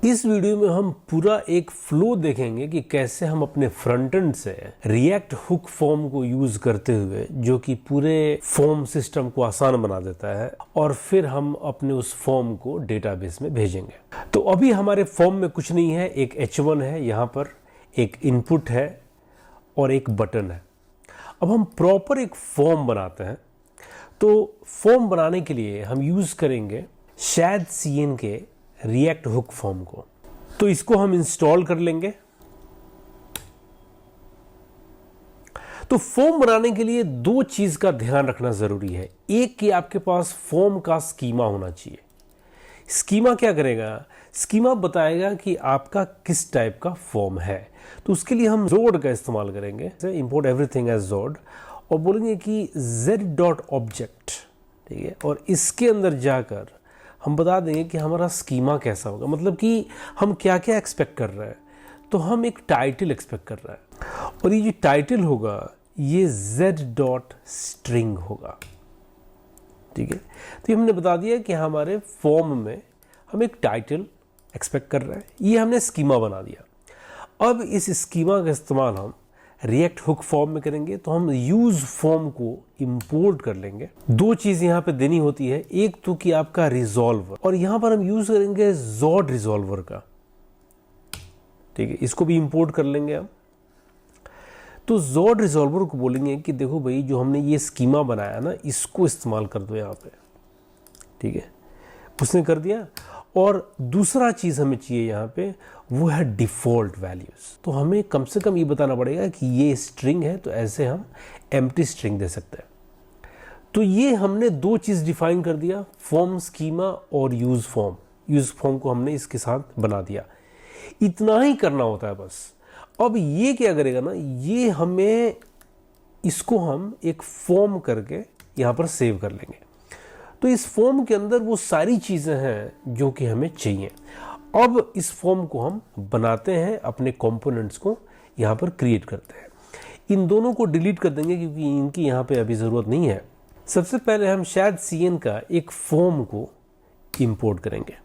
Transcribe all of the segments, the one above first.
इस वीडियो में हम पूरा एक फ्लो देखेंगे कि कैसे हम अपने फ्रंट एंड से रिएक्ट हुक फॉर्म को यूज करते हुए, जो कि पूरे फॉर्म सिस्टम को आसान बना देता है, और फिर हम अपने उस फॉर्म को डेटाबेस में भेजेंगे। तो अभी हमारे फॉर्म में कुछ नहीं है, एक H1 है, यहाँ पर एक इनपुट है और एक बटन है। अब हम प्रॉपर एक फॉर्म बनाते हैं। तो फॉर्म बनाने के लिए हम यूज करेंगे ShadCN के रिएक्ट हुक फॉर्म को। तो इसको हम इंस्टॉल कर लेंगे। तो फॉर्म बनाने के लिए दो चीज का ध्यान रखना जरूरी है। एक कि आपके पास फॉर्म का स्कीमा होना चाहिए। स्कीमा क्या करेगा? स्कीमा बताएगा कि आपका किस टाइप का फॉर्म है। तो उसके लिए हम जोड का इस्तेमाल करेंगे, इंपोर्ट एवरीथिंग एज जोड, और बोलेंगे कि z.object, ठीक है, और इसके अंदर जाकर हम बता देंगे कि हमारा स्कीमा कैसा होगा, मतलब कि हम क्या क्या एक्सपेक्ट कर रहे हैं। तो हम एक टाइटल एक्सपेक्ट कर रहे हैं, और ये जो टाइटल होगा ये z.string होगा, ठीक है। तो ये हमने बता दिया कि हमारे फॉर्म में हम एक टाइटल एक्सपेक्ट कर रहे हैं। ये हमने स्कीमा बना दिया। अब इस स्कीमा का इस्तेमाल हम रिएक्ट हुक फॉर्म में करेंगे। तो हम यूज फॉर्म को इंपोर्ट कर लेंगे। दो चीज यहां पे देनी होती है, एक तो कि आपका रिजॉल्वर, और यहां पर हम यूज करेंगे जॉड रिजॉल्वर का, ठीक है। इसको भी इंपोर्ट कर लेंगे हम। तो जॉड रिजॉल्वर को बोलेंगे कि देखो भाई, जो हमने ये स्कीमा बनाया ना, इसको इस्तेमाल कर दो यहां पे, ठीक है। उसने कर दिया। और दूसरा चीज हमें चाहिए यहाँ पे, वो है डिफॉल्ट वैल्यूज। तो हमें कम से कम ये बताना पड़ेगा कि ये स्ट्रिंग है, तो ऐसे हम एम्प्टी स्ट्रिंग दे सकते हैं। तो ये हमने दो चीज डिफाइन कर दिया, फॉर्म स्कीमा और यूज फॉर्म। यूज फॉर्म को हमने इसके साथ बना दिया। इतना ही करना होता है बस। अब ये क्या करेगा ना, ये हमें इसको हम एक फॉर्म करके यहाँ पर सेव कर लेंगे। तो इस फॉर्म के अंदर वो सारी चीज़ें हैं जो कि हमें चाहिए। अब इस फॉर्म को हम बनाते हैं, अपने कंपोनेंट्स को यहाँ पर क्रिएट करते हैं। इन दोनों को डिलीट कर देंगे क्योंकि इनकी यहाँ पे अभी ज़रूरत नहीं है। सबसे पहले हम ShadCN का एक फॉर्म को इंपोर्ट करेंगे,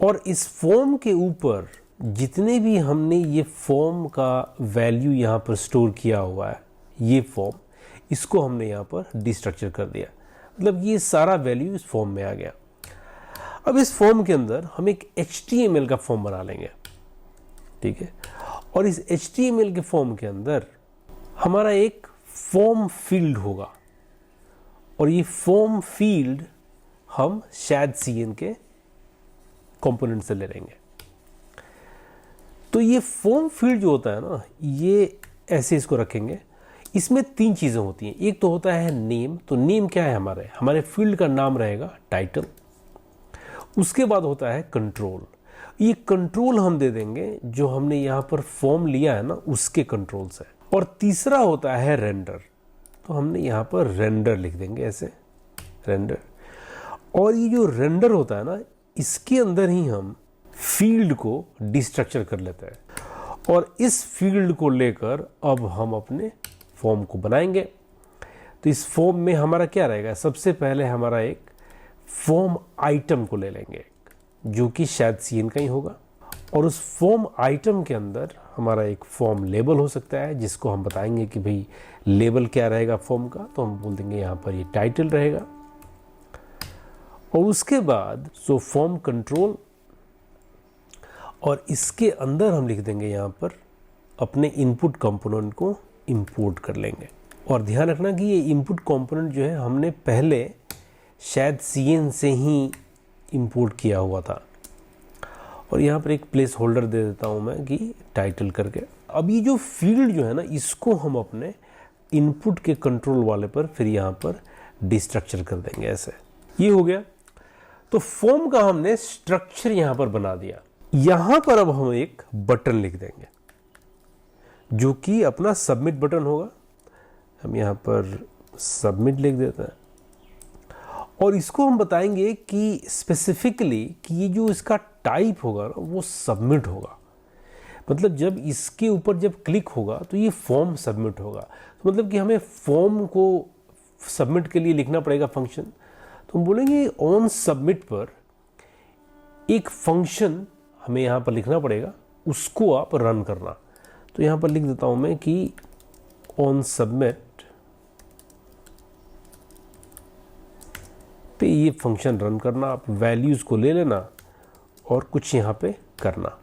और इस फॉर्म के ऊपर जितने भी हमने ये फॉर्म का वैल्यू यहाँ पर स्टोर किया हुआ है, ये फॉर्म, इसको हमने यहाँ पर डिस्ट्रक्चर कर दिया। मतलब ये सारा वैल्यू इस फॉर्म में आ गया। अब इस फॉर्म के अंदर हम एक HTML का फॉर्म बना लेंगे, ठीक है। और इस HTML के फॉर्म के अंदर हमारा एक फॉर्म फील्ड होगा, और ये फॉर्म फील्ड हम ShadCN के कंपोनेंट से ले लेंगे। तो ये फॉर्म फील्ड जो होता है ना, ये ऐसे इसको रखेंगे। इसमें तीन चीज़ें होती हैं। एक तो होता है नेम। तो नेम क्या है? हमारे फील्ड का नाम रहेगा टाइटल। उसके बाद होता है कंट्रोल। ये कंट्रोल हम दे देंगे जो हमने यहाँ पर फॉर्म लिया है ना, उसके कंट्रोल से। और तीसरा होता है रेंडर। तो हमने यहाँ पर रेंडर लिख देंगे, ऐसे रेंडर। और ये जो रेंडर होता है ना, इसके अंदर ही हम फील्ड को डिस्ट्रक्चर कर लेते हैं, और इस फील्ड को लेकर अब हम अपने फॉर्म को बनाएंगे। तो इस फॉर्म में हमारा क्या रहेगा? सबसे पहले हमारा एक फॉर्म आइटम को ले लेंगे, जो कि ShadCN का ही होगा। और उस फॉर्म आइटम के अंदर हमारा एक फॉर्म लेबल हो सकता है, जिसको हम बताएंगे कि भाई लेबल क्या रहेगा फॉर्म का। तो हम बोल देंगे यहाँ पर ये टाइटल रहेगा। और उसके बाद फॉर्म कंट्रोल, और इसके अंदर हम लिख देंगे यहाँ पर अपने इनपुट कंपोनेंट को इंपोर्ट कर लेंगे। और ध्यान रखना कि ये इनपुट कंपोनेंट जो है हमने पहले ShadCN से ही इंपोर्ट किया हुआ था। और यहाँ पर एक प्लेस होल्डर दे देता हूँ मैं कि टाइटल करके। अब ये जो फील्ड जो है ना, इसको हम अपने इनपुट के कंट्रोल वाले पर फिर यहाँ पर डिस्ट्रक्चर कर देंगे, ऐसे। ये हो गया। तो फॉर्म का हमने स्ट्रक्चर यहाँ पर बना दिया। यहाँ पर अब हम एक बटन लिख देंगे, जो कि अपना सबमिट बटन होगा। हम यहाँ पर सबमिट लिख देते हैं, और इसको हम बताएंगे कि स्पेसिफिकली कि ये जो इसका टाइप होगा ना, वो सबमिट होगा। मतलब जब इसके ऊपर जब क्लिक होगा तो ये फॉर्म सबमिट होगा। तो मतलब कि हमें फॉर्म को सबमिट के लिए लिखना पड़ेगा फंक्शन। तो हम बोलेंगे ऑन सबमिट पर एक फंक्शन हमें यहाँ पर लिखना पड़ेगा, उसको आप रन करना। तो यहाँ पर लिख देता हूँ मैं कि ऑन सबमिट पे ये फंक्शन रन करना, आप वैल्यूज़ को ले लेना और कुछ यहाँ पे करना।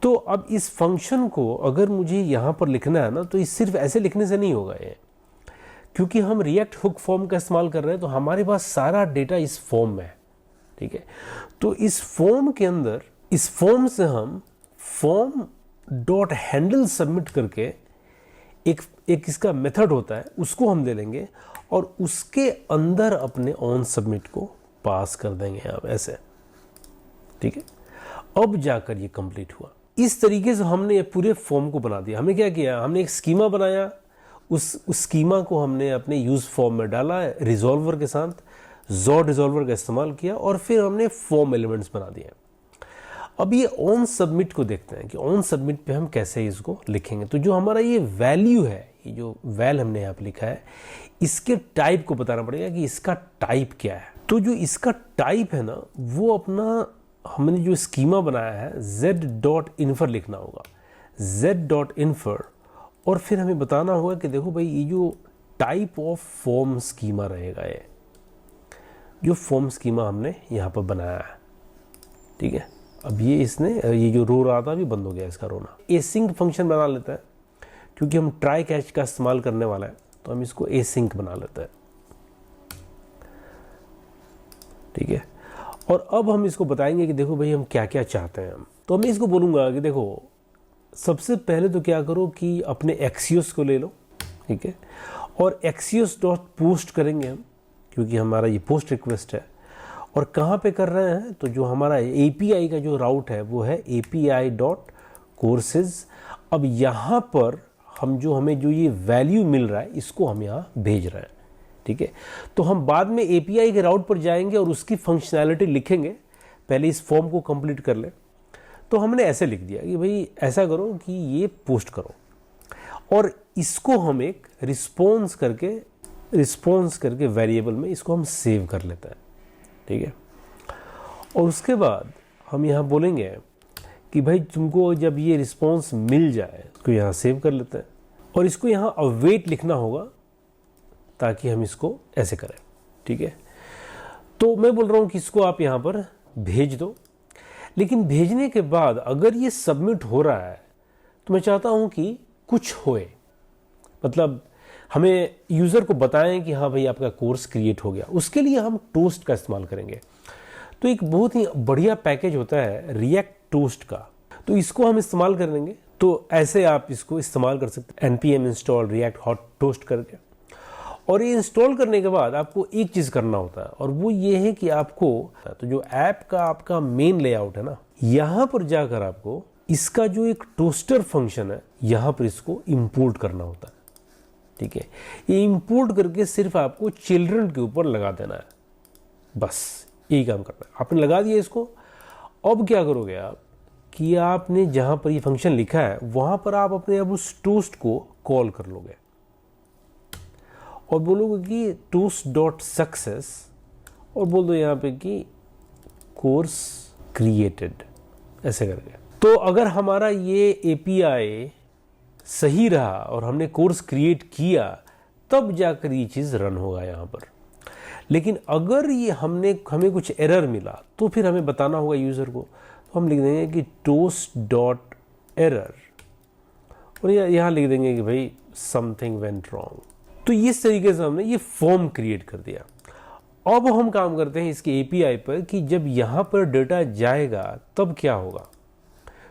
तो अब इस फंक्शन को अगर मुझे यहाँ पर लिखना है ना, तो इस सिर्फ ऐसे लिखने से नहीं होगा ये, क्योंकि हम रिएक्ट हुक फॉर्म का इस्तेमाल कर रहे हैं, तो हमारे पास सारा डेटा इस फॉर्म में है, ठीक है। तो इस फॉर्म के अंदर, इस फॉर्म से हम फॉर्म डॉट हैंडल सबमिट करके एक इसका मेथड होता है, उसको हम ले लेंगे और उसके अंदर अपने ऑन सबमिट को पास कर देंगे आप ऐसे, ठीक है। अब जाकर ये कंप्लीट हुआ। इस तरीके से हमने ये पूरे फॉर्म को बना दिया। हमने क्या किया, हमने एक स्कीमा बनाया, उस स्कीमा को हमने अपने यूज फॉर्म में डाला रिजॉल्वर के साथ, जॉट रिजॉल्वर का इस्तेमाल किया और फिर हमने फॉर्म एलिमेंट्स बना दिए। अब ये ऑन सबमिट को देखते हैं कि ऑन सबमिट पे हम कैसे इसको लिखेंगे। तो जो हमारा ये वैल्यू है, ये जो वैल हमने यहाँ पे लिखा है, इसके टाइप को बताना पड़ेगा कि इसका टाइप क्या है। तो जो इसका टाइप है ना, वो अपना हमने जो स्कीमा बनाया है z.infer लिखना होगा, z.infer, और फिर हमें बताना होगा कि देखो भाई ये जो टाइप ऑफ फॉर्म स्कीमा रहेगा, ये जो फॉर्म स्कीमा हमने यहाँ पर बनाया है, ठीक है। अब ये जो रो रहा था अभी बंद हो गया इसका रोना। एसिंक फंक्शन बना लेता है, क्योंकि हम ट्राई कैच का इस्तेमाल करने वाला है, तो हम इसको एसिंक बना लेते हैं, ठीक है। और अब हम इसको बताएंगे कि देखो भाई हम क्या क्या चाहते हैं। तो मैं इसको बोलूँगा कि देखो सबसे पहले तो क्या करो कि अपने एक्सियोस को ले लो, ठीक है, और एक्सियोस डॉट पोस्ट करेंगे हम, क्योंकि हमारा ये पोस्ट रिक्वेस्ट है। और कहाँ पे कर रहे हैं, तो जो हमारा API का जो राउट है वो है API डॉट कोर्सेज। अब यहाँ पर हमें जो ये वैल्यू मिल रहा है, इसको हम यहाँ भेज रहे हैं, ठीक है। तो हम बाद में API के राउट पर जाएंगे और उसकी फंक्शनैलिटी लिखेंगे, पहले इस फॉर्म को कंप्लीट कर ले। तो हमने ऐसे लिख दिया कि भाई ऐसा करो कि ये पोस्ट करो, और इसको हम एक रिस्पॉन्स करके वेरिएबल में इसको हम सेव कर लेते हैं, ठीक है। और उसके बाद हम यहाँ बोलेंगे कि भाई तुमको जब ये रिस्पॉन्स मिल जाए, इसको यहाँ सेव कर लेते हैं, और इसको यहाँ अवेट लिखना होगा ताकि हम इसको ऐसे करें, ठीक है। तो मैं बोल रहा हूँ कि इसको आप यहाँ पर भेज दो, लेकिन भेजने के बाद अगर ये सबमिट हो रहा है तो मैं चाहता हूँ कि कुछ होए, मतलब हमें यूज़र को बताएं कि हाँ भाई आपका कोर्स क्रिएट हो गया। उसके लिए हम टोस्ट का इस्तेमाल करेंगे। तो एक बहुत ही बढ़िया पैकेज होता है रिएक्ट टोस्ट का, तो इसको हम इस्तेमाल कर लेंगे। तो ऐसे आप इसको इस्तेमाल कर सकते हैं, npm install react hot toast करके। और ये इंस्टॉल करने के बाद आपको एक चीज़ करना होता है, और वो ये है कि आपको तो जो ऐप का आपका मेन लेआउट है ना, यहाँ पर जाकर आपको इसका जो एक टोस्टर फंक्शन है, यहाँ पर इसको इंपोर्ट करना होता है, ठीक है। ये इंपोर्ट करके सिर्फ आपको चिल्ड्रन के ऊपर लगा देना है, बस यही काम करना है। आपने लगा दिया इसको। अब क्या करोगे आप कि आपने जहाँ पर ये फंक्शन लिखा है वहाँ पर आप अपने अब उस टोस्ट को कॉल कर लोगे और बोलोगे कि टोस्ट डॉट सक्सेस, और बोल दो यहाँ पे कि कोर्स क्रिएटेड, ऐसे करके। तो अगर हमारा ये API सही रहा और हमने कोर्स क्रिएट किया, तब जाकर ये चीज़ रन होगा यहाँ पर। लेकिन अगर ये हमें कुछ एरर मिला तो फिर हमें बताना होगा यूज़र को। तो हम लिख देंगे कि टोस्ट डॉट एरर, और यहाँ लिख देंगे कि भाई समथिंग वेंट रॉन्ग। तो इस तरीके से हमने ये फॉर्म क्रिएट कर दिया। अब हम काम करते हैं इसके API पर कि जब यहाँ पर डेटा जाएगा तब क्या होगा।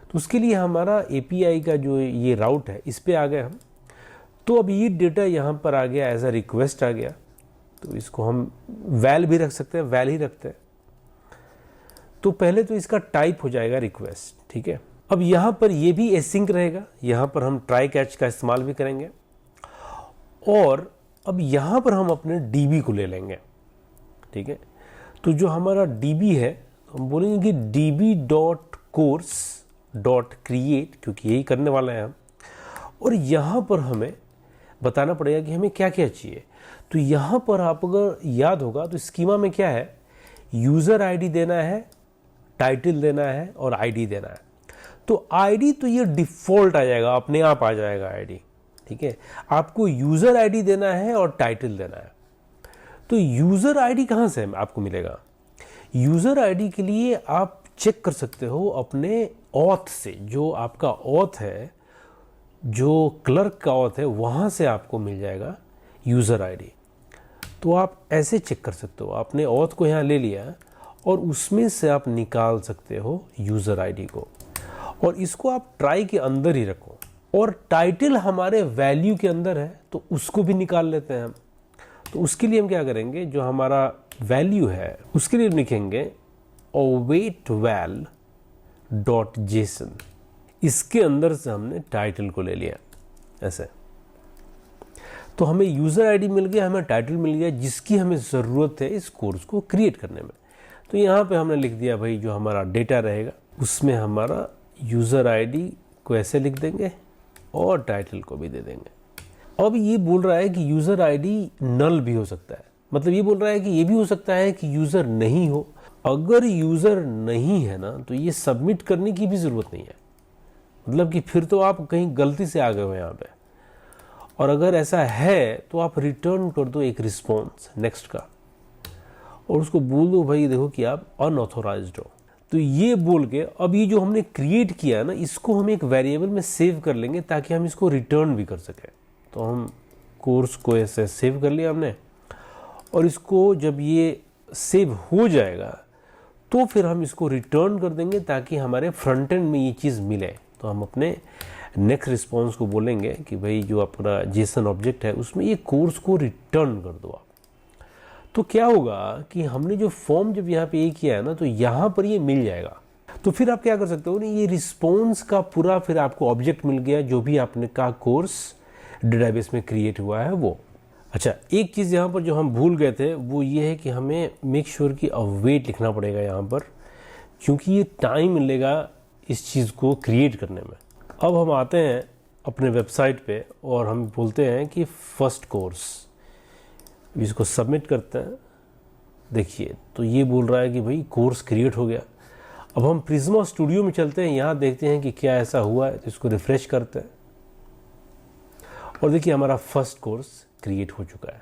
तो उसके लिए हमारा API का जो ये राउट है, इस पे आ गए हम। तो अब ये डेटा यहाँ पर आ गया, एज अ रिक्वेस्ट आ गया। तो इसको हम वैल भी रख सकते हैं, वैल ही रखते हैं। तो पहले तो इसका टाइप हो जाएगा रिक्वेस्ट, ठीक है। अब यहाँ पर ये भी एसिंक रहेगा, यहाँ पर हम ट्राई कैच का इस्तेमाल भी करेंगे। और अब यहाँ पर हम अपने DB को ले लेंगे, ठीक है। तो जो हमारा DB है, हम बोलेंगे कि DB dot course dot create, क्योंकि यही करने वाला है हम। और यहाँ पर हमें बताना पड़ेगा कि हमें क्या क्या चाहिए। तो यहाँ पर आप अगर याद होगा तो स्कीमा में क्या है, यूज़र ID देना है, टाइटल देना है और आईडी देना है। तो आईडी तो ये डिफ़ॉल्ट आ जाएगा, अपने आप आ जाएगा आईडी, ठीक है। आपको यूज़र आईडी देना है और टाइटल देना है। तो यूज़र आईडी कहाँ से आपको मिलेगा? यूज़र आईडी के लिए आप चेक कर सकते हो अपने ऑथ से, जो आपका ऑथ है, जो क्लर्क का ऑथ है, वहाँ से आपको मिल जाएगा यूज़र आईडी। तो आप ऐसे चेक कर सकते हो, आपने ऑथ को यहाँ ले लिया और उसमें से आप निकाल सकते हो यूज़र आईडी को, और इसको आप ट्राई के अंदर ही रखो। और टाइटल हमारे वैल्यू के अंदर है तो उसको भी निकाल लेते हैं हम। तो उसके लिए हम क्या करेंगे, जो हमारा वैल्यू है उसके लिए लिखेंगे await_val.json। इसके अंदर से हमने टाइटल को ले लिया ऐसे। तो हमें यूज़र आईडी मिल गया, हमें टाइटल मिल गया, जिसकी हमें ज़रूरत है इस कोर्स को क्रिएट करने में। तो यहाँ पे हमने लिख दिया भाई, जो हमारा डेटा रहेगा उसमें हमारा यूज़र आईडी को ऐसे लिख देंगे और टाइटल को भी दे देंगे। अब ये बोल रहा है कि यूज़र आईडी नल भी हो सकता है, मतलब ये बोल रहा है कि ये भी हो सकता है कि यूज़र नहीं हो। अगर यूज़र नहीं है ना, तो ये सबमिट करने की भी ज़रूरत नहीं है, मतलब कि फिर तो आप कहीं गलती से आ गए हो यहाँ पे। और अगर ऐसा है तो आप रिटर्न कर दो एक रिस्पॉन्स नेक्स्ट का, और उसको बोल दो भाई देखो कि आप अनऑथोराइज्ड हो। तो ये बोल के अब ये जो हमने क्रिएट किया है ना, इसको हम एक वेरिएबल में सेव कर लेंगे ताकि हम इसको रिटर्न भी कर सकें। तो हम कोर्स को ऐसे सेव कर लिया हमने, और इसको जब ये सेव हो जाएगा तो फिर हम इसको रिटर्न कर देंगे ताकि हमारे फ्रंट एंड में ये चीज़ मिले। तो हम अपने नेक्स्ट रिस्पॉन्स को बोलेंगे कि भाई जो अपना जेसन ऑब्जेक्ट है उसमें ये कोर्स को रिटर्न कर दो आप। तो क्या होगा कि हमने जो फॉर्म जब यहाँ पे ये किया है ना, तो यहाँ पर ये मिल जाएगा। तो फिर आप क्या कर सकते हो ना, ये रिस्पॉन्स का पूरा फिर आपको ऑब्जेक्ट मिल गया, जो भी आपने का कोर्स डेटाबेस में क्रिएट हुआ है वो। अच्छा, एक चीज़ यहाँ पर जो हम भूल गए थे वो ये है कि हमें मेक श्योर कि अवेट लिखना पड़ेगा यहाँ पर, क्योंकि ये टाइम मिलेगा इस चीज़ को क्रिएट करने में। अब हम आते हैं अपने वेबसाइट पे और हम बोलते हैं कि फर्स्ट कोर्स, इसको सबमिट करते हैं। देखिए तो ये बोल रहा है कि भाई कोर्स क्रिएट हो गया। अब हम प्रिज्मा स्टूडियो में चलते हैं, यहाँ देखते हैं कि क्या ऐसा हुआ है। तो इसको रिफ्रेश करते हैं और देखिए हमारा फर्स्ट कोर्स क्रिएट हो चुका है।